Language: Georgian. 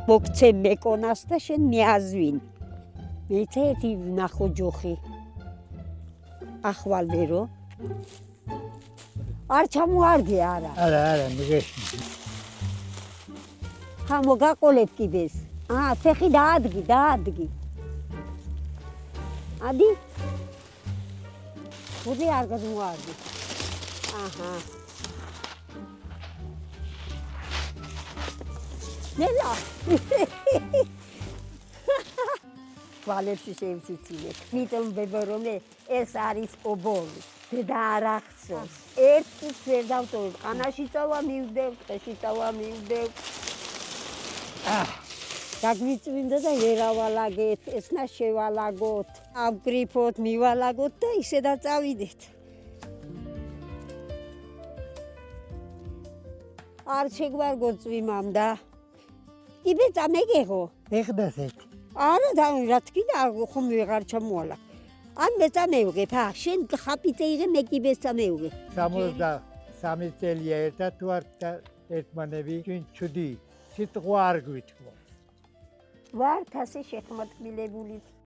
მოგცე მეკონას და შენ მიაზვინ. მეც ერთი ვნახო ჯოხი. ახვალ ვერო. არ ჩამოარგე არა. არა, მიგეში. ხა მოგაყოლეთ კიდეს. ფეხი დაადგი. ადი? ხუდი არ გადმოარგი. აჰა. ნელა. ვალებში შევციცილეთ. მიტომ ბებორომე ეს არის ობოლი. და არ ახსოვს. ერთის ვერ დავტოვებ. ყანაში წავა მივდევ, ტყეში წავა მივდევ. გაგვიწვინდა და ვერავალაგეთ, ესნა შევალაგოთ, ავგრიფოთ, მივალაგოთ და ისე და წავიდეთ. არ შეგვარგო წვიმამ და იბე წამეგეღო. ეხდასეთ. არა და რა თქმა ხომ ვეღარ ჩამოვალა. ან მე წამევღე, შენ ხაპიტე იღე მე კი წამევღე. 63 წელია ერთად თუ არ ერთმანები ჩვენ ჩუდი სიტყვა არ გვითქვა. ვართ ასე შეხმატკბილებული.